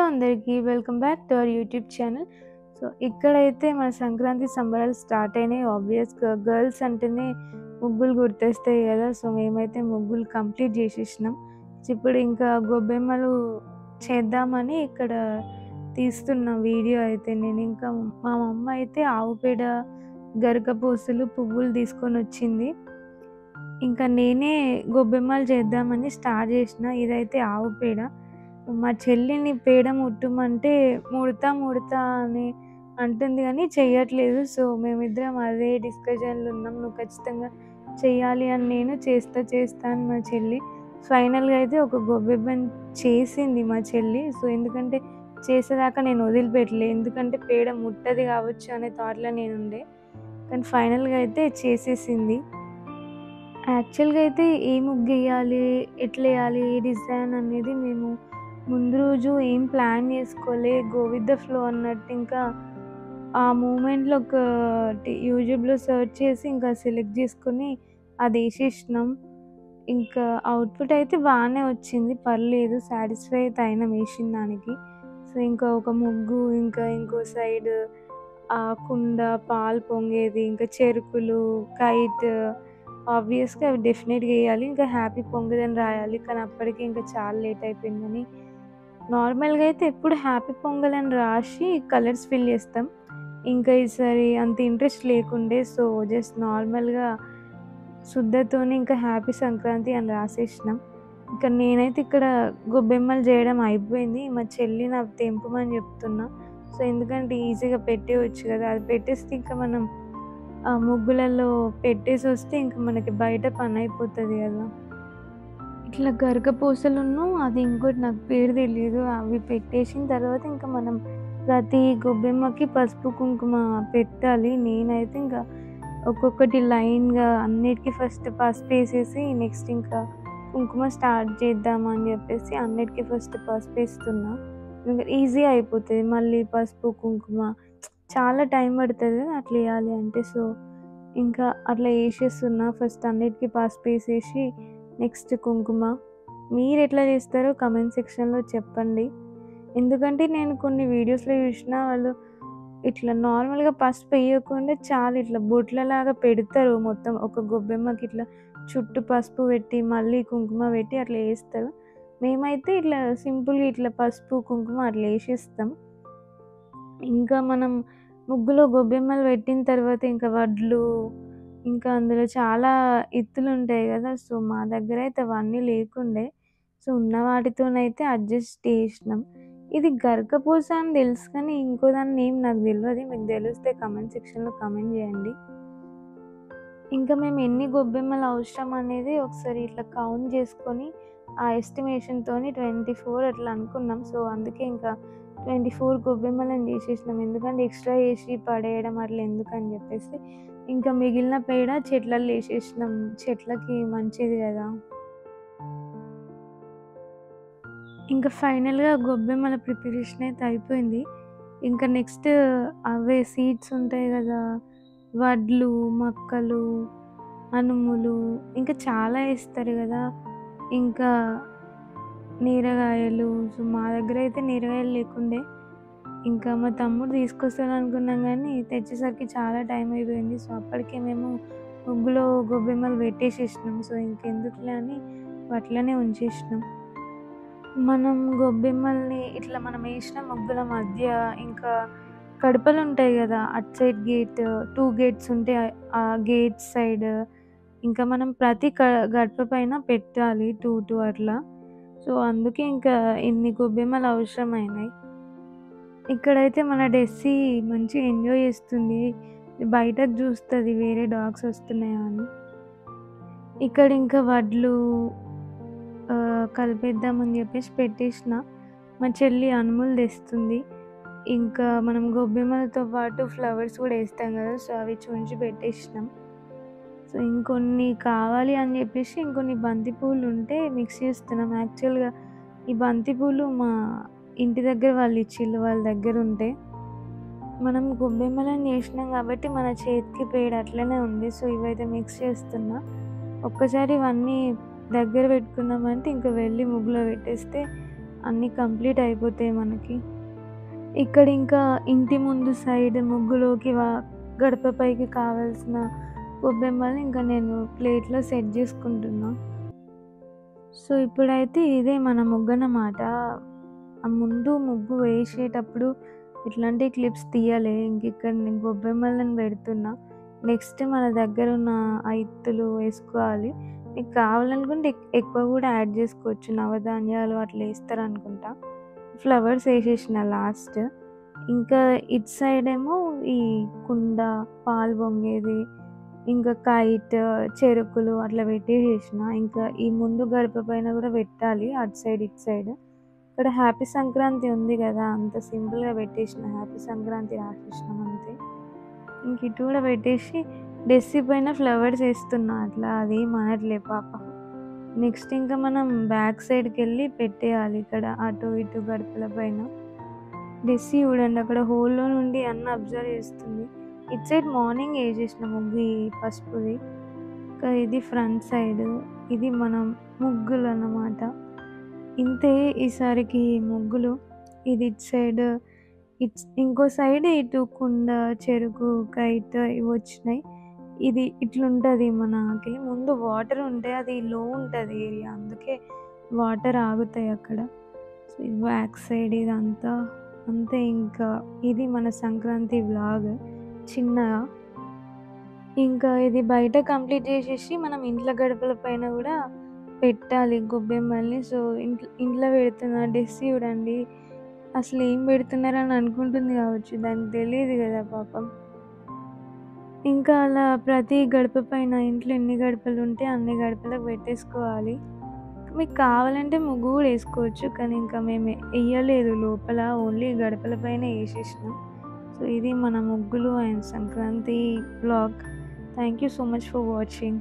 అందరికీ welcome back to our YouTube channel. So ఇక్కడైతే మన సంక్రాంతి సంబరాలు స్టార్ట్ అయినాయి. ఆబ్వియస్‌గా గర్ల్స్ అంటేనే ముగ్గులు గుర్తొస్తాయి కదా! సో మేమైతే ముగ్గులు కంప్లీట్ చేసేసినాం. సో ఇప్పుడు ఇంకా గొబ్బెమ్మలు చేద్దామని ఇక్కడ తీస్తున్న వీడియో అయితే నేను. ఇంకా మా మమ్మ అయితే ఆవు పేడ, గరకపూసలు, పువ్వులు తీసుకొనొచ్చింది. ఇంకా నేనే గొబ్బెమ్మలు చేద్దామని స్టార్ట్ చేసిన. ఇదైతే ఆవు పేడ. మా చెల్లిని పేడ ముట్టమంటే ముడతా అని అంటుంది కానీ చెయ్యట్లేదు. సో మేమిద్దరం అదే డిస్కషన్‌లో ఉన్నాం. నువ్వు ఖచ్చితంగా చెయ్యాలి అని నేను, చేస్తా అని మా చెల్లి. ఫైనల్‌గా అయితే ఒక గొబ్బెమ్మని చేసింది మా చెల్లి. సో ఎందుకంటే చేసేదాకా నేను వదిలిపెట్టలే. ఎందుకంటే పేడ ముట్టది కావచ్చు అనే థాట్‌లో నేనుండే. కానీ ఫైనల్‌గా అయితే చేసేసింది. యాక్చువల్‌గా అయితే ఏ ముగ్గెయ్యాలి, ఎట్లెయ్యాలి, ఏ డిజైన్ అనేది మేము ముందు రోజు ఏం ప్లాన్ చేసుకోలే. గో విత్ ద ఫ్లో అన్నట్టు ఇంకా ఆ మూమెంట్‌లో ఒకటి యూట్యూబ్‌లో సెర్చ్ చేసి ఇంకా సెలెక్ట్ చేసుకొని అదేసేసినాం. ఇంకా అవుట్‌పుట్ అయితే బానే వచ్చింది. పర్లేదు, సాటిస్ఫై అయితే అయినాం ఏసిన దానికి. సో ఇంకా ఒక ముగ్గు, ఇంకా ఇంకో సైడ్ కుండ, పాలు పొంగేది, ఇంకా చెరుకులు, కైట్, ఆబ్వియస్‌గా అవి డెఫినెట్‌గా ఎయ్యాలి. ఇంకా హ్యాపీ పొంగదని రాయాలి. కానీ అప్పటికి ఇంకా చాలా లేట్ అయిపోయిందని నార్మల్‌గా అయితే ఎప్పుడు హ్యాపీ పొంగల్ అని రాసి కలర్స్ ఫిల్ చేస్తాం. ఇంకా ఈసారి అంత ఇంట్రెస్ట్ లేకుండే. సో జస్ట్ నార్మల్‌గా సుద్దతోని ఇంకా హ్యాపీ సంక్రాంతి అని రాసేసినాం. ఇంకా నేనైతే ఇక్కడ గొబ్బెమ్మలు చేయడం అయిపోయింది. మా చెల్లిని అవి తెంపమని చెప్తున్నా. సో ఎందుకంటే ఈజీగా పెట్టేయొచ్చు కదా! అది పెట్టేస్తే ఇంకా మనం ముగ్గులలో పెట్టేసొస్తే ఇంక మనకి బయట పనయిపోతది కదా! ఇట్లా గరగపూసలును అది ఇంకోటి నాకు పేరు తెలీదు. అవి పెట్టేసిన తర్వాత ఇంకా మనం ప్రతి గొబ్బెమ్మకి పసుపు, కుంకుమ పెట్టాలి. నేనైతే ఇంకా ఒక్కొక్కటి లైన్‌గా అన్నిటికి ఫస్ట్ పసుపేసేసి నెక్స్ట్ ఇంకా కుంకుమ స్టార్ట్ చేద్దామని చెప్పేసి అన్నిటికి ఫస్ట్ పసుపేస్తున్నా. ఇంక ఈజీ అయిపోతది. మళ్ళీ పసుపు, కుంకుమ చాలా టైం పడతది కదా అట్లా ఎయాలి అంటే. సో ఇంకా అట్లా ఏసేస్తున్నా. ఫస్ట్ అన్నిటికి పసుపేసేసి నెక్స్ట్ కుంకుమ. మీరెట్లా చేస్తారో కామెంట్ సెక్షన్‌లో చెప్పండి. ఎందుకంటే నేను కొన్ని వీడియోస్‌లో చూసిన వాళ్ళు ఇట్లా నార్మల్‌గా పసుపెయ్యకుండా చాలా ఇట్లా బొట్లలాగా పెడతారు. మొత్తం ఒక గొబ్బెమ్మకి ఇట్లా చుట్టూ పసుపు పెట్టి, మళ్ళీ కుంకుమ పెట్టి అట్లా ఏస్తారు. మేమైతే ఇట్లా సింపుల్‌గా ఇట్లా పసుపు, కుంకుమ అట్లా ఏసేస్తాం. ఇంకా మనం ముగ్గులో గొబ్బెమ్మలు పెట్టిన తర్వాత ఇంకా వడ్లు, ఇంకా అందులో చాలా ఇత్తులుంటాయి గదా! సో మా దగ్గరైతే అవన్నీ లేకుండే. సో ఉన్న వాటితోనైతే అడ్జస్ట్ చేసినాం. ఇది గరకపూస అని తెలుసు కానీ ఇంకో దాని నేమ్ నాకు తెలవది. మీకు తెలిస్తే కామెంట్ సెక్షన్‌లో కామెంట్ చేయండి. ఇంకా మేము ఎన్ని గొబ్బెమ్మలు అవసరం అనేది ఒకసారి ఇట్లా కౌంట్ చేసుకొని ఆ ఎస్టిమేషన్‌తోని 24 అట్లా అనుకున్నాం. సో అందుకే ఇంకా 24 గొబ్బెమ్మలని చేసేసినాం. ఎందుకంటే ఎక్స్ట్రా చేసి పడేయడం అట్లా ఎందుకని చెప్పేసి. ఇంకా మిగిలిన పేడ చెట్లల్లో ఏసేసినాం. చెట్లకి మంచిది కదా! ఇంకా ఫైనల్‌గా గొబ్బెమ్మల ప్రిపరేషన్ అయితే అయిపోయింది. ఇంకా నెక్స్ట్ అవే సీడ్స్ ఉంటాయి కదా! వడ్లు, మక్కలు, అనుములు ఇంకా చాలా ఏస్తారు కదా! ఇంకా నీరగాయలు. సో మా దగ్గర అయితే నీరగాయలు లేకుండే. ఇంకా మా తమ్ముడు తీసుకొస్తాడనుకున్నాం కానీ తెచ్చేసరికి చాలా టైం అయిపోయింది. సో అప్పటికే మేము ముగ్గులో గొబ్బెమ్మలు పెట్టేసేసినాం. సో ఇంకెందుకులే అని అట్లనే ఉంచేసినాం. మనం గొబ్బెమ్మల్ని ఇట్లా మనం ఏసిన ముగ్గుల మధ్య ఇంకా కడపలుంటాయి గదా! అటు సైడ్ గేట్ 2 గేట్స్ ఉంటాయి. ఆ గేట్ సైడ్ ఇంకా మనం ప్రతి గడప పైన పెట్టాలి 2 అట్లా. సో అందుకే ఇంకా ఇన్ని గొబ్బెమ్మలు అవసరమైనాయి. ఇక్కడైతే మన డెస్సీ మంచిగా ఎంజాయ్ చేస్తుంది. బయటకు చూస్తది వేరే డాగ్స్ వస్తున్నాయా అని. ఇక్కడ ఇంకా వడ్లు కలిపేద్దామని చెప్పేసి పెట్టేసిన. మా చెల్లి అనుములు తెస్తుంది. ఇంకా మనం గొబ్బెమ్మలతో పాటు ఫ్లవర్స్ కూడా ఏస్తాం కదా! సో అవి చుంచి పెట్టేసినాం. సో ఇంకొన్ని కావాలి అని చెప్పేసి ఇంకొన్ని బంతి పూలు ఉంటే మిక్స్ చేస్తున్నాం. యాక్చువల్‌గా ఈ బంతి పూలు మా ఇంటి దగ్గర వాళ్ళు ఇచ్చిళ్ళు, వాళ్ళ దగ్గర ఉంటే. మనం గొబ్బెమ్మలని చేసినాం కాబట్టి మన చేతికి పేడ అట్లనే ఉంది. సో ఇవైతే మిక్స్ చేస్తున్నా. ఒక్కసారి ఇవన్నీ దగ్గర పెట్టుకున్నామంటే ఇంక వెళ్ళి ముగ్గులో పెట్టేస్తే అన్నీ కంప్లీట్ అయిపోతాయి మనకి. ఇక్కడ ఇంకా ఇంటి ముందు సైడ్ ముగ్గులోకి గడప పైకి కావాల్సిన గొబ్బెమ్మలు ఇంకా నేను ప్లేట్‌లో సెట్ జేసుకుంటున్నా. సో, ఇప్పుడైతే ఇదే మన ముగ్గనమాట. ఆ ముందు ముగ్గు వేసేటప్పుడు ఇట్లాంటి క్లిప్స్ తీయలే. ఇంకిక్కడ నేను గొబ్బెమ్మలను పెడుతున్నా. నెక్స్ట్ మన దగ్గరున్న ఇత్తులు వేసుకోవాలి. మీకు కావాలనుకుంటే ఎక్కువ గూడా యాడ్ జేసుకోవచ్చు. నవధాన్యాలు అట్లా ఏస్తారనుకుంటా. Flowers ఏసేసిన last. ఇంకా ఇటు సైడేమో ఈ కుండ, పాలు పొంగేది, ఇంకా కైట్, చెరుకులు అట్లా పెట్టేసేసిన. ఇంకా ఈ ముందు గడప పైన గూడా పెట్టాలి అటు సైడ్, ఇటు సైడ్. ఇక్కడ హ్యాపీ సంక్రాంతి ఉంది గదా! అంత సింపుల్‌గా పెట్టేసిన. హ్యాపీ సంక్రాంతి రాసేసినాం అంతే. ఇంక ఇటు గూడా పెట్టేసి డెస్సి పైన ఫ్లవర్స్ ఏస్తున్నా అట్లా. అదేం అనట్లే పాపం. నెక్స్ట్ ఇంకా మనం బ్యాక్ సైడ్‌కెళ్ళి పెట్టేయాలి ఇక్కడ అటు ఇటు గడపల పైన. డెస్సి చూడండి అక్కడ హోల్‌లో నుండి అన్నీ అబ్జర్వ్ చేస్తుంది. ఇటు సైడ్ మార్నింగ్ ఏసేసిన ముగ్గు ఈ పసుపుది. ఇంకా ఇది ఫ్రంట్ సైడ్. ఇది మనం ముగ్గులన్నమాట. ఇంతే ఈసారికి ముగ్గులు. ఇది ఇటు సైడ్, ఇంకో సైడ్ ఇటు కుండ, చెరుకు, కైట్ ఇవి వచ్చినాయి. ఇది ఇట్లుంటది మనకి. ముందు వాటర్ ఉంటాయి. అది లో ఉంటది ఏరియా. అందుకే వాటర్ ఆగుతాయి అక్కడ. సో, ఇది బ్యాక్ సైడ్ ఇదంతా. అంతే ఇంకా. ఇది మన సంక్రాంతి వ్లాగ్ చిన్నగా. ఇంకా ఇది బయట కంప్లీట్ చేసేసి మనం ఇంట్ల గడపల పైన గూడా పెట్టాలి గొబ్బెమ్మల్ని. సో, ఇంట్లో పెడుతున్నా. డెస్సి చూడండి అసలు ఏం పెడుతున్నారని అనుకుంటుంది కావచ్చు. దానికి తెలీదు గదా పాపం. ఇంకా అలా ప్రతి గడప పైన ఇంట్లో ఎన్ని గడపలుంటే అన్ని గడపలకు పెట్టేసుకోవాలి. మీకు కావాలంటే ముగ్గు గూడా ఏసుకోవచ్చు. కానీ ఇంకా మేము ఎయ్యలేదు లోపల. ఓన్లీ గడపల పైనే ఏసేసినాం. సో, ఇది మన ముగ్గులు and Sankranti vlog. Thank you so much for watching.